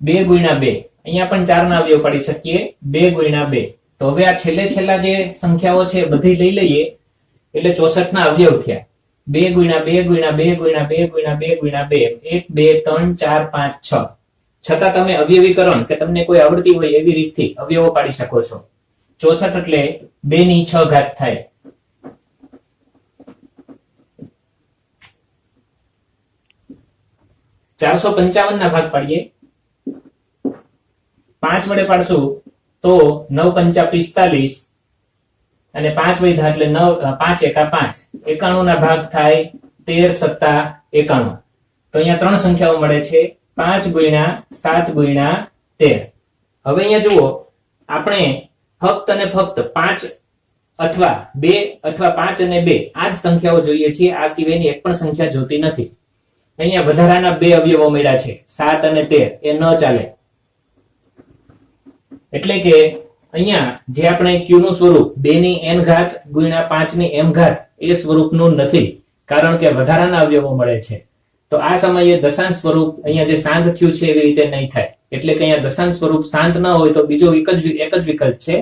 2 ગુણ્યા 2. અહીંયા પણ 4 ના અવયવ પાડી શકીએ 2 ગુણ્યા 2. તો હવે આ છેલ્લા જે સંખ્યાઓ છે બધી લઈ લઈએ એટલે 64 ના અવયવ થયા. 2 ગુણ્યા 2 ગુણ્યા 2 ગુણ્યા 2 ગુણ્યા 2 ગુણ્યા 2, 1 2 3 4 5 6. છતાં તમે અવયવીકરણ કે તમને કોઈ આવડતી હોય એવી રીતથી અવયવો પાડી શકો છો. 64 એટલે 2 ની 6 ઘાત થાય. 455 ના ભાગ પાડીએ, 5 વડે પાડશું તો 9 પંચા 45 અને 5 વધ્યા એટલે 9 5 એકા 5, 91 ના ભાગ થાય 13 સત્તા 91. તો અહીંયા ત્રણ સંખ્યાઓ મળે છે 5 ગુણ્યા 7 ગુણ્યા 13. હવે અહીંયા જુઓ, આપણે ફક્ત અને ફક્ત 5 અથવા 2 અથવા 5 અને 2 આ જ સંખ્યાઓ જોઈએ છીએ. આ સિવાયની એક પણ સંખ્યા જોતી નથી. અહીંયા વધારાના 2 અવયવો મળ્યા છે 7 અને 13, એ ન ચાલે. એટલે કે અહીંયા જે આપણે q નું સ્વરૂપ 2 ની n ઘાત ગુણ્યા 5 ની m ઘાત એ સ્વરૂપનું નથી, કારણ કે વધારાના અવયવો મળે છે. તો આ સમયે દશાંશ સ્વરૂપ અહીંયા જે શાંત થયું છે એવી રીતે નહીં થાય. એટલે કે અહીંયા દશાંશ સ્વરૂપ શાંત ન હોય તો બીજો એક જ વિકલ્પ છે,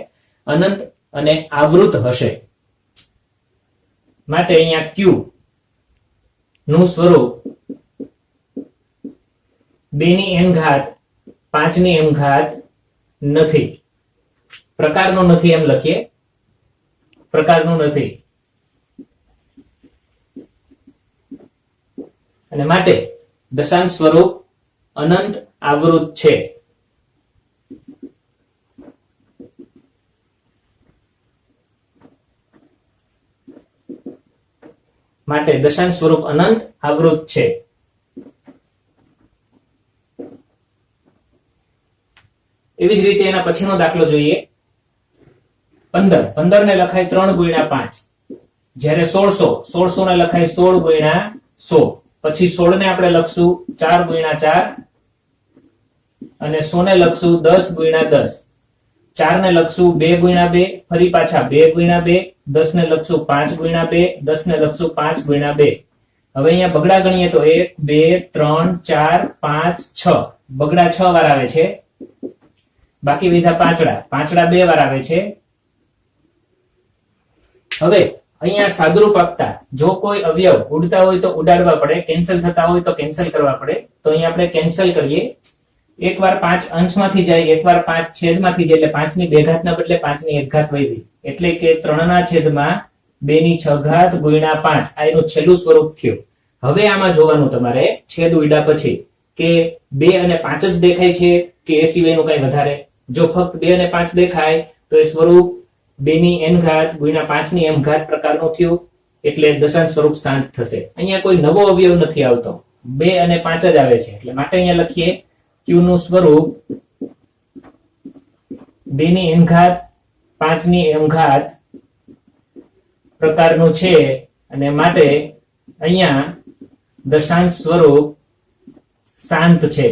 અનંત અને આવૃત હશે. માટે અહીંયા q નું સ્વરૂપ 2 ની n ઘાત 5 ની m ઘાત નથી. પ્રકારનું નથી એમ લખીએ, પ્રકારનું નથી. અને માટે દશાંશ સ્વરૂપ અનંત આવૃત છે. માટે દશાંશ સ્વરૂપ અનંત આવૃત છે. એવી જ રીતે એના પછીનો દાખલો જોઈએ 15. 15 ને લખાય 3 ગુણ્યા 5. જ્યારે 1600 ને લખાય 16 ગુણ્યા 100. પછી 16 ને આપણે લખશું 4 ગુણ્યા 4 અને 100 ને લખશું 10 ગુણ્યા 10. 4 ને લખશું 2 ગુણ્યા 2, ફરી પાછા 2 ગુણ્યા 2. 10 ને લખશું 5 ગુણ્યા 2, 10 ને લખશું 5 ગુણ્યા 2. હવે અહીંયા બગડા ગણીએ તો 1 2 3 4 5 6 બગડા 6 વાર આવે છે. બાકી વિધા પાંચડા 2 વાર આવે છે. હવે અહીંયા સાદુરૂપ આપતા જો કોઈ અવયવ ઉડતા હોય તો ઉડાડવા પડે, કેન્સલ થતા હોય તો કેન્સલ કરવા પડે. તો અહીંયા આપણે કેન્સલ કરીએ. એકવાર 5 અંશમાંથી જાય, એકવાર 5 છેદમાંથી જાય, એટલે 5 ની 2 ઘાતના બદલે 5 ની 1 ઘાત વધી, એટલે કે 3 ના છેદમાં 2 ની 6 ઘાત ગુણ્યા 5. આ એનું છેલ્લું સ્વરૂપ થયું. હવે આમાં જોવાનું તમારે છેદ ઉડ્યા પછી કે 2 અને 5 જ દેખાય છે કે એ સિવાયનું કઈ વધારે. જો ફક્ત 2 અને 5 દેખાય તો એ સ્વરૂપ 2 ની n ઘાત ગુણ્યા 5 ની m ઘાત પ્રકારનું થયું, એટલે દશાંશ સ્વરૂપ શાંત થશે. અહીંયા કોઈ નવો અવયવ નથી આવતો, 2 અને 5 જ આવે છે. એટલે માટે અહીંયા લખીએ q નું સ્વરૂપ 2 ની n ઘાત 5 ની m ઘાત પ્રકારનું છે, અને માટે અહીંયા દશાંશ સ્વરૂપ શાંત છે.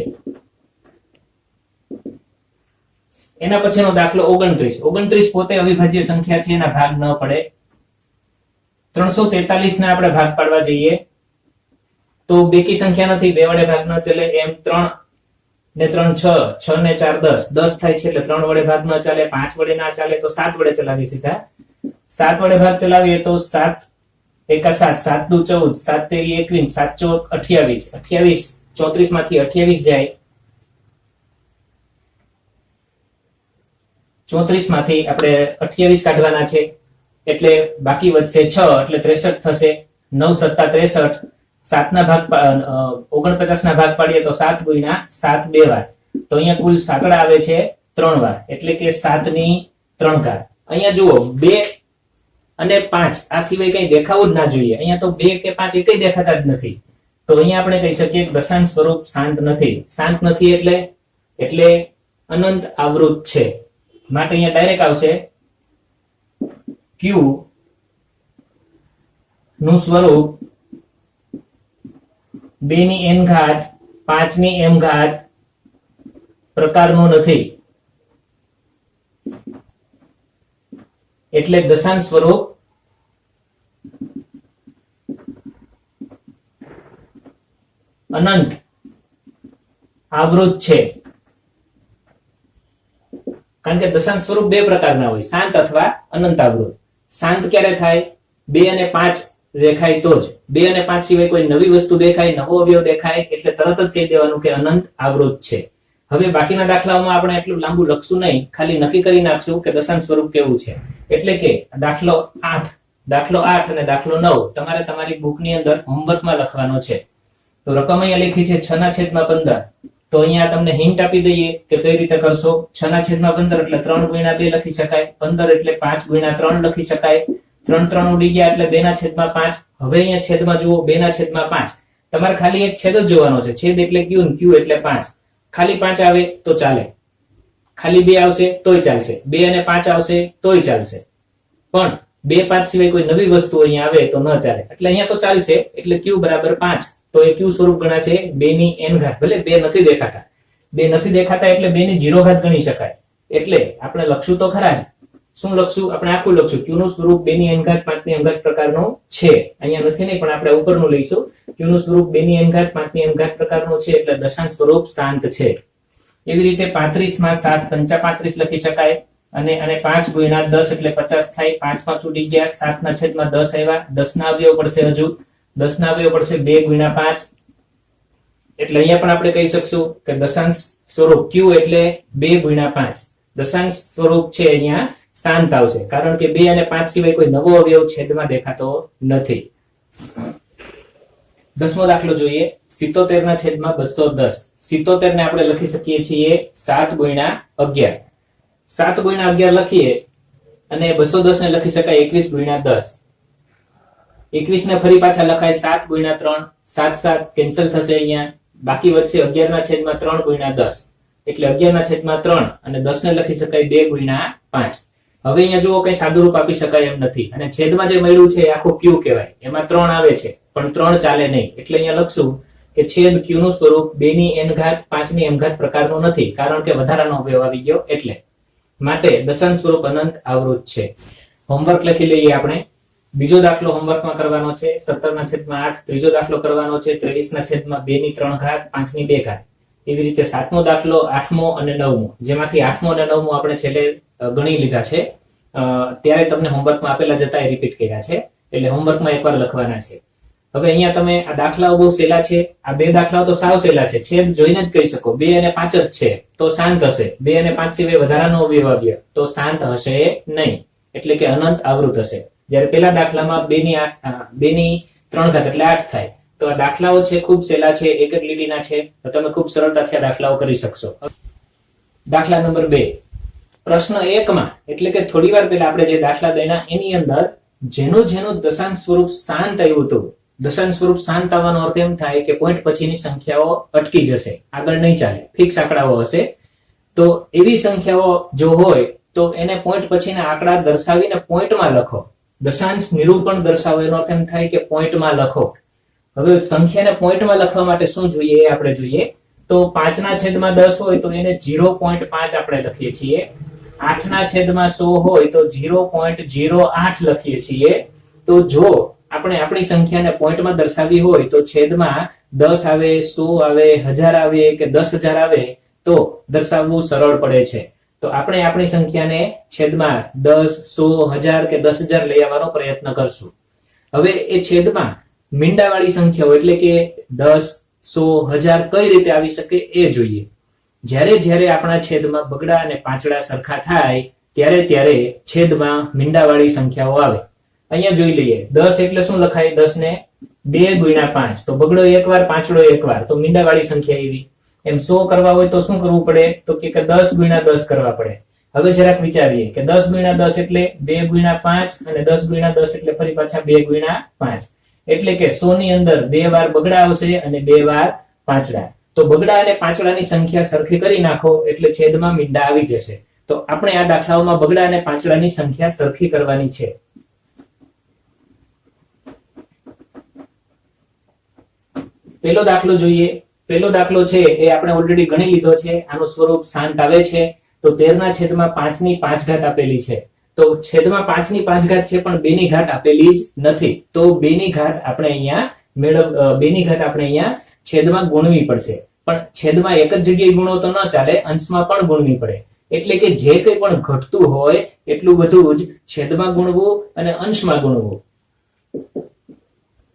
એના પછીનો દાખલો 29. 29 પોતે અવિભાજ્ય સંખ્યા છે, એના ભાગ ન પડે. 343 ને આપણે ભાગ પાડવા જઈએ તો બેકી સંખ્યા નથી, 2 વડે ભાગ ન ચલે. એમ 3 ને 3 6, 6 ને 4 10, 10 થાય છે એટલે 3 વડે ભાગ ન ચાલે, 5 વડે ના ચાલે તો 7 વડે ચલાવી સીધા. 7 વડે ભાગ ચલાવીએ તો 7 એકા 7, 7 દુ 14, 7 તેરી 21, 7 ચોક 28, 28 34 માંથી 28 જાય, 34 માંથી આપણે 28 કાઢવાના છે એટલે બાકી વધશે 6, એટલે 63 થશે. 9 સત્તા 63, 7 ના ભાગ 49 ના ભાગ પાડીએ તો 7 ગુણ્યા 7 2 વાર, તો અહીંયા કુલ સાતડા આવે છે 3 વાર, એટલે કે 7 ની 3 ઘાત. અહીંયા જુઓ 2 અને 5 આ સિવાય કઈ દેખાવું જ ના જોઈએ. અહીંયા તો 2 કે 5 એકય દેખાતા જ નથી. તો અહીંયા આપણે કહી શકીએ કે દશાંશ સ્વરૂપ શાંત નથી. શાંત નથી એટલે અનંત આવૃત છે. માટે અહીંયા ડાયરેક્ટ આવશે q નું સ્વરૂપ 2 ની n ઘાત 5 ની m ઘાત પ્રકારનું નથી, એટલે દશાંશ સ્વરૂપ અનંત આવૃત છે. કારણ કે દશાંશ સ્વરૂપ 2 પ્રકારના હોય, શાંત અથવા અનંત આવૃત. શાંત ક્યારે થાય? 2 અને 5 દેખાય તો જ. 2 અને 5 સિવાય કોઈ નવી વસ્તુ દેખાય, નવો અવયવ દેખાય એટલે તરત જ કહી દેવાનું કે અનંત આવૃત છે. હવે બાકીના દાખલાઓમાં આપણે એટલું લાંબુ લખશું નહીં, ખાલી નક્કી કરી નાખશું કે દશાંશ સ્વરૂપ કેવું છે. એટલે કે દાખલો 8 અને દાખલો 9 તમારે તમારી બુકની અંદર હોમવર્કમાં લખવાનો છે. તો રકમ અહીંયા લખી છે 6/15. તો અહીંયા તમને હિન્ટ આપી દઈએ કે કઈ રીતે કરશો. 6/15 એટલે 3 ગુણ્યા 2 લખી શકાય, 15 એટલે 5 ગુણ્યા 3 લખી શકાય. 3 ઉડી ગયા એટલે 2/5. હવે અહીંયા છેદમાં જુઓ 2/5. તમારે ખાલી એક છેદ જ જોવાનો છે. છેદ એટલે q, q એટલે 5. ખાલી 5 આવે તો ચાલે, ખાલી 2 આવશે તોય ચાલશે, 2 અને 5 આવશે તોય ચાલશે, પણ 2 5 સિવાય કોઈ નવી વસ્તુ અહીંયા આવે તો ન ચાલે. એટલે અહીંયા તો ચાલશે, એટલે q બરાબર 5. તો એ q સ્વરૂપ ગણાશે 2 ની n ઘાત. ભલે 2 નથી દેખાતા, 2 નથી દેખાતા એટલે 2 ની 0 ઘાત ગણી શકાય. એટલે આપણે લખશું તો ખરા જ. શું લખશું? આપણે આખું લખશું. q નું સ્વરૂપ 2 ની n ઘાત 5 ની m ઘાત પ્રકારનું છે. અહીંયા નથી નહીં, પણ આપણે ઉપરનું લઈશું. q નું સ્વરૂપ 2 ની n ઘાત 5 ની m ઘાત પ્રકારનું છે, એટલે દશાંશ સ્વરૂપ શાંત છે. એવી રીતે 35 માં 7 પંચા 35 લખી શકાય, અને 5 ગુણ્યા 10 એટલે 50 થાય. 5 5 ઉડી ગયા, 7 ના છેદમાં 10 આવ્યા, 10 ના અવયવ પડશે, હજુ 10 ના અવયવ પડશે 2 ગુણ્યા 5. એટલે અહીંયા પણ આપણે કહી શકશું કે દશાંશ સ્વરૂપ q એટલે 2 ગુણ્યા 5. દશાંશ સ્વરૂપ છે અહીંયા શાંત આવશે, કારણ કે 2 અને 5 સિવાય કોઈ નવો અવયવ છેદમાં દેખાતો નથી. 10મો દાખલો જોઈએ. 77 ના છેદમાં 210. 77 ને આપણે લખી શકીએ છીએ 7 ગુણ્યા 11. 7 ગુણ્યા 11 લખીએ અને 210 ને લખી શકાય 21 ગુણ્યા 10. 21 ને ફરી પાછા લખાય 7 ગુણ્યા 3. 7 7 કેન્સલ થશે, અહીંયા બાકી વધશે 11 ના છેદમાં 3 ગુણ્યા 10. એટલે 11/3 અને 10 ને લખી શકાય 2 × 5. હવે અહીંયા જુઓ કઈ સાદુરૂપ આપી શકાય એમ નથી, અને છેદમાં જે મળ્યું છે એ આખું ક્યુ કહેવાય, એમાં 3 આવે છે પણ 3 ચાલે નહીં, એટલે અહીંયા લખશું કે છેદ ક્યુ નું સ્વરૂપ 2n-5 5n પ્રકારનું નથી, કારણ કે વધારાનો અવયવ આવી ગયો એટલે. માટે દશાંશ સ્વરૂપ અનંત આવૃત છે. હોમવર્ક લખી લઈએ આપણે. બીજો દાખલો હોમવર્કમાં કરવાનો છે 17/8, ત્રીજો દાખલો કરવાનો છે 23/2/3 5/2. એવી રીતે 7મો દાખલો, 8મો અને 9મો, જેમાંથી 8મો અને 9મો આપણે છેલ્લે ગણી લીધા છે, ત્યારે તમને હોમવર્કમાં આપેલા જતા એ રિપીટ કર્યા છે, એટલે હોમવર્કમાં એકવાર લખવાના છે. હવે અહીંયા તમે આ દાખલાઓ બહુ સહેલા છે, આ બે દાખલાઓ તો સાવ સહેલા છે, છેદ જોઈને જ કહી શકો. 2 અને 5 જ છે તો શાંત હશે, 2 અને 5 સિવાય વધારાનો અવયવ આવ્યો તો શાંત હશે નહીં, એટલે કે અનંત આવૃત હશે. જ્યારે પેલા દાખલામાં 2/3 એટલે 8 થાય. તો આ દાખલાઓ છે ખૂબ સહેલા છે, એક જ લીટીના છે, તો તમે ખૂબ સરળતાથી આ દાખલાઓ કરી શકશો. દાખલા નંબર 2, પ્રશ્ન 1 માં એટલે કે થોડી વાર પહેલા આપણે જે દાખલા દઈના એની અંદર જેનું દશાંશ સ્વરૂપ શાંત આવ્યું હતું. દશાંશ સ્વરૂપ શાંત આવવાનો અર્થ એમ થાય કે પોઈન્ટ પછીની સંખ્યાઓ અટકી જશે, આગળ નહીં ચાલે, ફિક્સ આંકડાઓ હશે. તો એવી સંખ્યાઓ જો હોય તો એને પોઈન્ટ પછીના આંકડા દર્શાવીને પોઈન્ટમાં લખો. દશાંશ નિરૂપણ દર્શાવો એનો અર્થ એમ થાય કે પોઈન્ટમાં લખો. હવે સંખ્યાને પોઈન્ટમાં લખવા માટે શું જોઈએ એ આપણે જોઈએ. તો 5/10 હોય તો એને 0.5 આપણે લખીએ છીએ. 8/100 હોય તો 0.08 લખીએ છીએ. તો જો આપણે આપણી સંખ્યાને પોઈન્ટમાં દર્શાવી હોય તો છેદમાં 10 આવે, 100 આવે, 1000 આવે કે 10,000 આવે તો દર્શાવવું સરળ પડે છે. તો આપણે આપણી સંખ્યાને છેદમાં 10, 100, 1000 કે 10,000 લઈ આવવાનો પ્રયત્ન કરશું. હવે એ છેદમાં મીંડાવાળી સંખ્યાઓ એટલે કે 10, 100, 1000 કઈ રીતે આવી શકે એ જોઈએ. જ્યારે આપણા છેદમાં બગડા અને પાંચડા સરખા થાય ત્યારે છેદમાં મીંડાવાળી સંખ્યાઓ આવે. અહીંયા જોઈ લઈએ, 10 એટલે શું લખાય? 10 ને 2 × 5, તો બગડો એકવાર, પાંચડો એકવાર, તો મીંડાવાળી સંખ્યા એવી. એમ 100 કરવા હોય તો શું કરવું પડે? તો કે 10 × 10 કરવા પડે. હવે જરાક વિચારીએ કે 10 × 10 એટલે 2 × 5 અને 10 × 10 એટલે ફરી પાછા 2 × 5, એટલે કે 100 ની અંદર 2 વાર બગડા આવશે અને 2 વાર પાંચડા. તો બગડા અને પાંચડાની સંખ્યા સરખી કરી નાખો એટલે છેદમાં મીંડા આવી જશે. તો આપણે આ દાખલાઓમાં બગડા અને પાંચડાની સંખ્યા સરખી કરવાની છે. પેલો દાખલો જોઈએ. પેલો દાખલો છે એ આપણે ઓલરેડી ગણી લીધો છે. આનું સ્વરૂપ શાંત આવે છે. તો 13/5 આપેલી છે. તો છેદમાં 5/5 છે પણ 2 આપેલી જ નથી. તો 2 આપણે અહીંયા 2 આપણે અહીંયા છેદમાં ગુણવી પડશે. પણ છેદમાં એક જ જગ્યાએ ગુણો તો ન ચાલે, અંશમાં પણ ગુણવી પડે. એટલે કે જે કંઈ પણ ઘટતું હોય એટલું બધું જ છેદમાં ગુણવું અને અંશમાં ગુણવું.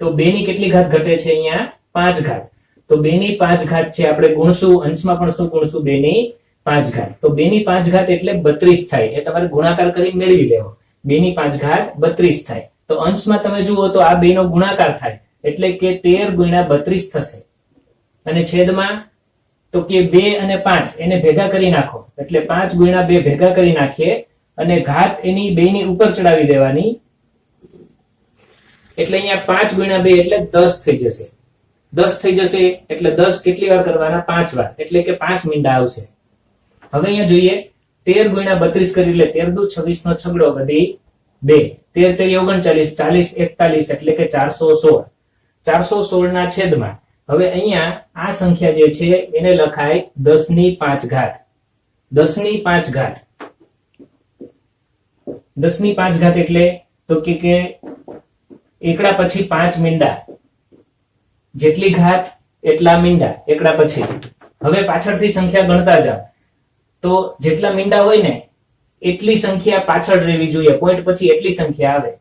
તો 2 કેટલી ઘાત ઘટે છે? અહીંયા 5 ઘાત. તો 2/5 છે આપણે ગુણશું, અંશમાં પણ શું ગુણશું? 2/5. તો 2/5 એટલે 32 થાય. એ તમારે ગુણાકાર કરી મેળવી લેવો. 2/5 32 થાય. તો અંશમાં તમે જુઓ તો આ 2 નો ગુણાકાર થાય એટલે કે 13 × 32 થશે. અને છેદમાં તો કે 2 અને 5 એને ભેગા કરી નાખો એટલે 5 × 2 ભેગા કરી નાખીએ અને ઘાત એની 2 ની ઉપર ચડાવી દેવાની, એટલે અહીંયા 5 × 2 એટલે 10 થઈ જશે. 10 થઈ જશે એટલે 10 કેટલી વાર કરવાના? 5 વાર, એટલે કે 5 મીંડા આવશે. હવે અહીંયા જોઈએ 13 × 32 કરી એટલે 13 × 26 નો છગડો વધી 2, 13 × 39, 40 41 એટલે કે 416. 416 ના છેદમાં હવે અહીંયા આ સંખ્યા જે છે એને લખાય 10/5. 10/5. 10/5 એટલે તો કે એકડા પછી 5 મીંડા, જેટલી ઘાત એટલા મીંડા એકડા પછી. હવે પાછળથી સંખ્યા ગણતા જાઓ તો જેટલા મીંડા હોય ને એટલી સંખ્યા પાછળ રહેવી જોઈએ, પોઈન્ટ પછી એટલી સંખ્યા આવે.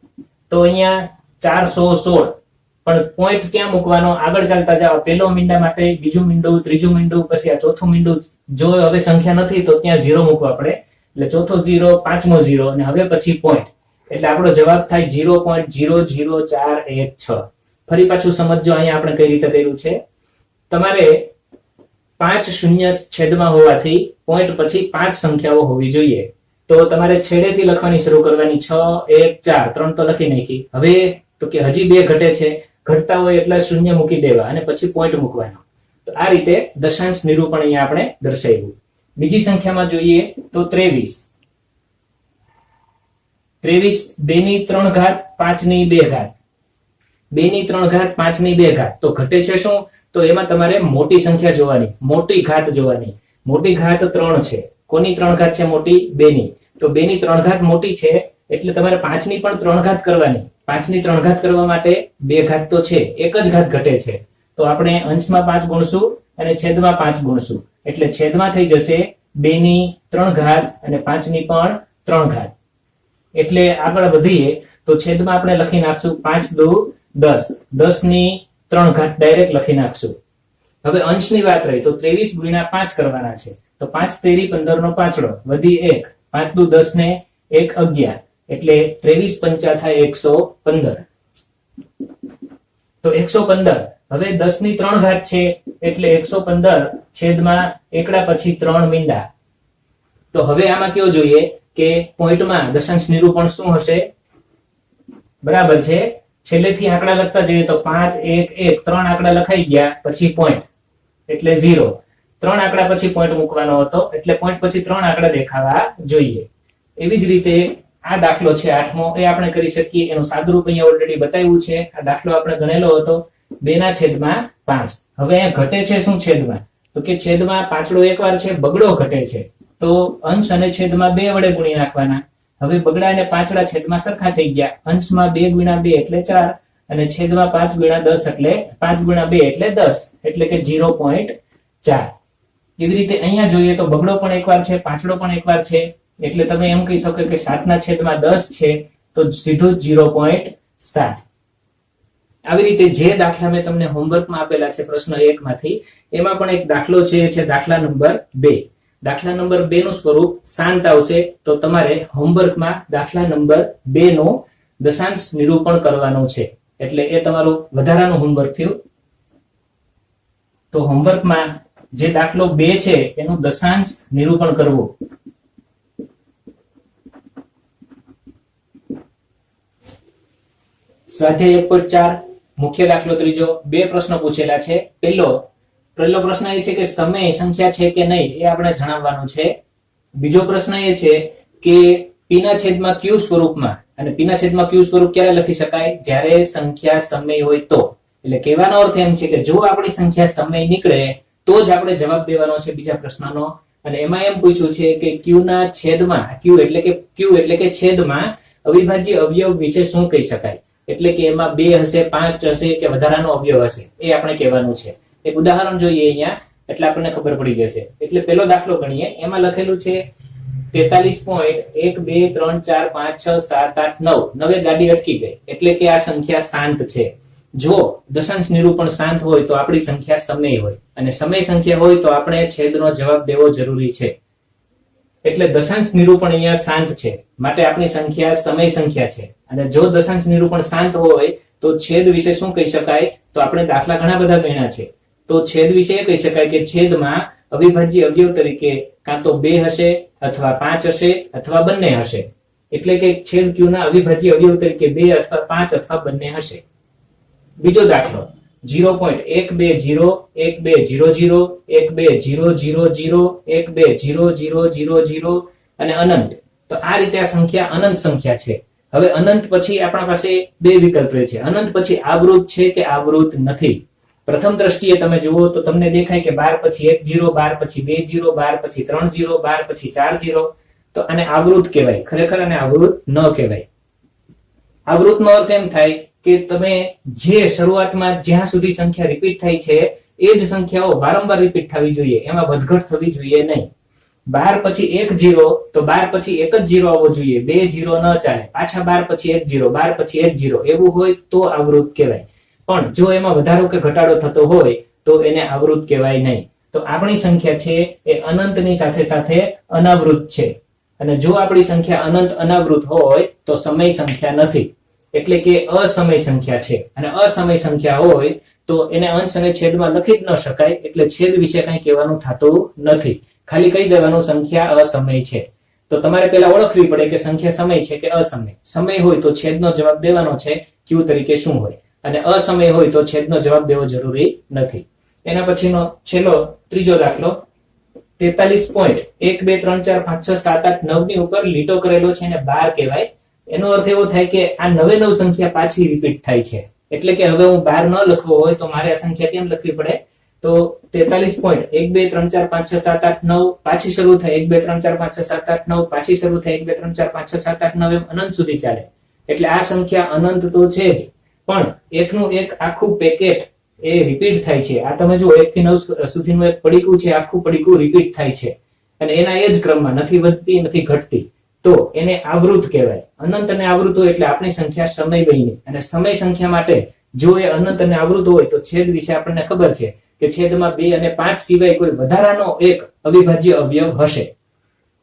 તો અહીંયા 416, પણ પોઈન્ટ ક્યાં મૂકવાનો? આગળ ચાલતા જાઓ. પેલો મીંડા માટે બીજું મીંડું, ત્રીજું મીંડું, પછી આ ચોથું મીંડું. જો હવે સંખ્યા નથી તો ત્યાં 0 મૂકવા પડે, એટલે ચોથો 0, પાંચમો 0 અને હવે પછી પોઈન્ટ, એટલે આપણો જવાબ થાય 0.00416. ફરી પાછું સમજો અહીંયા આપણે કઈ રીતે કર્યું છે. તમારે 5 શૂન્ય છેદમાં હોવાથી પોઈન્ટ પછી 5 સંખ્યાઓ હોવી જોઈએ. તો તમારે છેડેથી લખવાની શરૂ કરવાની. 6, 1, 4, 3 તો લખી નાખી. હવે તો કે હજી 2 ઘટે છે, ઘટતા હોય એટલે શૂન્ય મૂકી દેવા અને પછી પોઈન્ટ મૂકવાનો. તો આ રીતે દશાંશ નિરૂપણ અહીંયા આપણે દર્શાવ્યું. બીજી સંખ્યામાં જોઈએ તો 23. 23 2 ની 3 ઘાત 5 ની 2 ઘાત. 2 ની 3 ઘાત 5 ની 2 ઘાત. તો ઘટે છે શું? તો એમાં તમારે મોટી સંખ્યા જોવાની, મોટી ઘાત જોવાની. મોટી ઘાત 3 છે. કોની 3 ઘાત છે મોટી? 2 ની. તો 2 ની 3 ઘાત મોટી છે એટલે તમારે 5 ની પણ 3 ઘાત કરવાની. 5 ની 3 ઘાત કરવા માટે 2 ઘાત તો છે, એક જ ઘાત ઘટે છે. તો આપણે અંશમાં 5 ગુણશું અને છેદમાં 5 ગુણશું એટલે છેદમાં થઈ જશે 2 ની 3 ઘાત અને 5 ની પણ 3 ઘાત. એટલે આગળ વધીએ તો છેદમાં આપણે લખી નાખશું 5 દુ 10. 10 ની 3 ઘાત ડાયરેક્ટ લખી નાખશું. હવે અંશની વાત રહી તો 23 ગુણ્યા 5 કરવાના છે. તો 5 તેરી 15 નો પાછળો વધી 1. 5 દુ 10 ને 1 11 એટલે 23 પંચા થાય 115. તો 115. હવે 10 ની 3 ઘાત છે એટલે 115 છેદમાં એકડા પછી 3 મીંડા. તો હવે આમાં કેવું જોઈએ કે પોઈન્ટમાં દશાંશ નિરૂપણ શું હશે? બરાબર છે, છેલ્લેથી આંકડા લખતા જઈએ તો 5 1 1 3 આંકડા લખાઈ ગયા પછી પોઈન્ટ એટલે 0. 3 આંકડા પછી પોઈન્ટ મૂકવાનો હતો એટલે પોઈન્ટ પછી 3 આંકડા દેખાવા જોઈએ. એવી જ રીતે આ દાખલો છે 8મો, એ આપણે કરી શકીએ. એનું સાદુરૂપ અહીંયા ઓલરેડી બતાવ્યું છે. આ દાખલો આપણે ગણેલો હતો 2/5. હવે અહીંયા ઘટે છે શું છેદમાં? તો કે છેદમાં પાછળો એકવાર છે બગડો ઘટે છે તો અંશ અને છેદમાં 2 વડે ગુણી નાખવાના. હવે બગડા અને પાછળા છેદમાં સરખા થઈ ગયા. અંશમાં 2 ગુણ્યા 2 એટલે 4 અને છેદમાં 5 ગુણ્યા 10 એટલે 5 ગુણ્યા 2 એટલે 10 એટલે કે 0.4. એવી રીતે અહીંયા જોઈએ તો બગડો પણ એકવાર છે, પાછળો પણ એકવાર છે એટલે તમે એમ કહી શકો કે 7/10 છે તો સીધું 0.7. આવી રીતે જે દાખલા મેં તમને હોમવર્કમાં આપેલા છે પ્રશ્ન 1 માંથી, એમાં પણ એક દાખલો છે દાખલા નંબર 2. દાખલા નંબર 2 નું સ્વરૂપ શાંત આવશે તો તમારે હોમવર્કમાં દાખલા નંબર 2 નું દશાંશ નિરૂપણ કરવાનું છે. એટલે એ તમારું વધારાનું હોમવર્ક થયું. તો હોમવર્કમાં જે દાખલો 2 છે એનું દશાંશ નિરૂપણ કરવું. સ્વાધ્યાય 1.4 મુખ્ય દાખલો ત્રીજો. 2 પ્રશ્નો પૂછેલા છે. પહેલો પ્રશ્ન એ છે કે સમય સંખ્યા છે કે નહીં એ આપણે જણાવવાનું છે. બીજો પ્રશ્ન એ છે કે p ના છેદમાં q સ્વરૂપમાં, અને p ના છેદમાં q સ્વરૂપ ક્યારે લખી શકાય? જ્યારે સંખ્યા સમય હોય તો. એટલે કહેવાનો અર્થ એમ છે કે જો આપણી સંખ્યા સમય નીકળે તો જ આપણે જવાબ દેવાનો છે બીજા પ્રશ્નનો. અને એમાં એમ પૂછ્યું છે કે q ના છેદમાં, q એટલે કે છેદમાં અવિભાજ્ય અવયવ વિશે શું કહી શકાય? એટલે કે એમાં 2 હશે, 5 હશે કે વધારાનો અવયવ હશે એ આપણે કહેવાનું છે. એક ઉદાહરણ જોઈએ અહીંયા એટલે આપણને ખબર પડી જશે. એટલે પહેલો દાખલો ગણીએ. એમાં લખેલું છે 43.1 2 3 4 5 6 7 8 9. 9 ગાડી અટકી ગઈ એટલે કે આ સંખ્યા શાંત છે. જો દશાંશ નિરૂપણ શાંત હોય તો આપણી સંખ્યા સમય હોય, અને સમય સંખ્યા હોય તો આપણે છેદનો જવાબ દેવો જરૂરી છે. એટલે દશાંશ નિરૂપણ અહીંયા શાંત છે માટે આપણી સંખ્યા સમય સંખ્યા છે. અને જો દશાંશ નિરૂપણ શાંત હોય તો છેદ વિશે શું કહી શકાય? તો આપણે દાખલા ઘણા બધા ગણ્યા છે. તો છેદ વિશે એ કહી શકાય કે છેદમાં અવિભાજ્ય અવયવ તરીકે કાં તો 2 હશે અથવા 5 હશે અથવા બંને હશે. એટલે કે છેદ q ના અવિભાજ્ય અવયવ તરીકે 2 અથવા 5 અથવા બંને હશે. બીજો દાખલો 0.120 1200 1200 120000 અને અનંત. તો આ રીતે આ સંખ્યા અનંત સંખ્યા છે. હવે અનંત પછી આપણા પાસે 2 વિકલ્પ રહે છે. અનંત પછી આવૃત છે કે આવૃત નથી. પ્રથમ દ્રષ્ટિએ તમે જુઓ તો તમને દેખાય કે 12 પછી 1 0, 12 પછી 2 0, 12 પછી 3 0, 12 પછી 4 0. તો આને આવૃત કહેવાય. ખરેખર આને આવૃત ન કહેવાય. આવૃતનો અર્થ એમ થાય કે તમે જે શરૂઆતમાં જ્યાં સુધી સંખ્યા રિપીટ થાય છે એ જ સંખ્યાઓ વારંવાર રિપીટ થવી જોઈએ, એમાં વધઘટ થવી જોઈએ નહીં. 12 પછી 1 0 તો 12 પછી એક જ 0 આવવો જોઈએ, 2 0 ન ચાલે. પાછા 12 પછી 1 0, 12 પછી 1 0 એવું હોય તો આવૃત કહેવાય. પણ જો એમાં વધારો કે ઘટાડો થતો હોય તો એને આવૃત કહેવાય નહીં. તો આપણી સંખ્યા છે એ અનંતની સાથે સાથે અનાવૃત છે. અને જો આપણી સંખ્યા અનંત અનાવૃત હોય તો સમય સંખ્યા નથી, એટલે કે અસમય સંખ્યા છે. અને અસમય સંખ્યા હોય તો એને અંશ અને છેદમાં લખી જ ન શકાય, એટલે છેદ વિશે કંઈ કહેવાનું થતું નથી. ખાલી કહી દેવાનું સંખ્યા અસમય છે. તો તમારે પહેલા ઓળખવી પડે કે સંખ્યા સમય છે કે અસમય. સમય હોય તો છેદનો જવાબ દેવાનો છે q તરીકે શું હોય, અને અસમય હોય તો છેદનો જવાબ દેવો જરૂરી નથી. એના પછીનો છેલ્લો ત્રીજો દાખલો 43.1 2 3 4 5 6 7 8 9 ની ઉપર લીટો કરેલો છે એને 12 કહેવાય. એનો અર્થ એવો થાય કે આ 9 સંખ્યા પાછી રિપીટ થાય છે. એટલે કે હવે હું 12 ન લખવો હોય તો મારે આ સંખ્યા કેમ લખવી પડે? તો 43.1 2 3 4 5 6 7 8 9 પાછી શરૂ થાય 1 2 3 4 5 6 7 8 9 પાછી શરૂ થાય 1 2 3 4 5 6 7 8 9 એમ અનંત સુધી ચાલે. એટલે આ સંખ્યા અનંત તો છે જ, પણ એકનું એક આખું પેકેટ એ રિપીટ થાય છે. આ તમે જો 1 થી 9 સુધીનું એક પડીકું છે, આખું પડીકું રિપીટ થાય છે અને એના એ જ ક્રમમાં નથી વધતી નથી ઘટતી, તો એને આવૃત કહેવાય. અનંત અને આવૃત હોય એટલે આપણી સંખ્યા સમયવયની, અને સમય સંખ્યા માટે જો એ અનંત અને આવૃત હોય તો છેદ વિશે આપણને ખબર છે કે છેદમાં 2 અને 5 સિવાય કોઈ વધારાનો એક અવિભાજ્ય અવયવ હશે.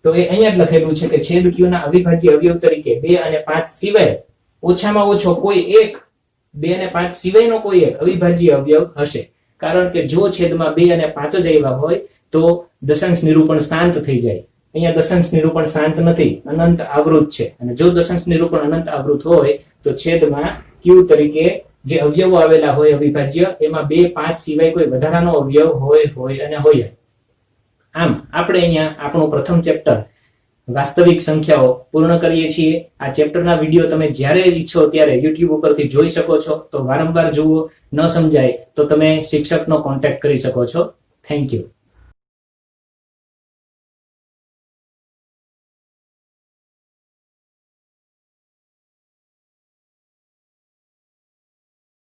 તો એ અહીંયા જ લખેલું છે કે છેદ q ના અવિભાજ્ય અવયવ તરીકે 2 અને 5 સિવાય ઓછામાં ઓછો કોઈ એક 2 અને 5 સિવાયનો કોઈ એક અવિભાજ્ય અવયવ હશે. કારણ કે જો છેદમાં 2 અને 5 જ આવ્યા હોય તો દશાંશ નિરૂપણ શાંત થઈ જાય. અહીંયા દશાંશ નિરૂપણ શાંત નથી, અનંત આવૃત છે. અને જો દશાંશ નિરૂપણ અનંત આવૃત હોય તો છેદમાં q તરીકે જે અવયવો આવેલા હોય અવિભાજ્ય, એમાં 2 5 સિવાય કોઈ વધારાનો અવયવ હોય અને હોય. આમ આપણે અહીંયા આપણું પ્રથમ ચેપ્ટર વાસ્તવિક સંખ્યાઓ પૂર્ણ કરીએ છીએ. આ ચેપ્ટરના વિડીયો તમે જ્યારે ઈચ્છો ત્યારે YouTube ઉપરથી જોઈ શકો છો. તો વારંવાર જુઓ, ન સમજાય તો તમે શિક્ષકનો કોન્ટેક્ટ કરી શકો છો. Thank you.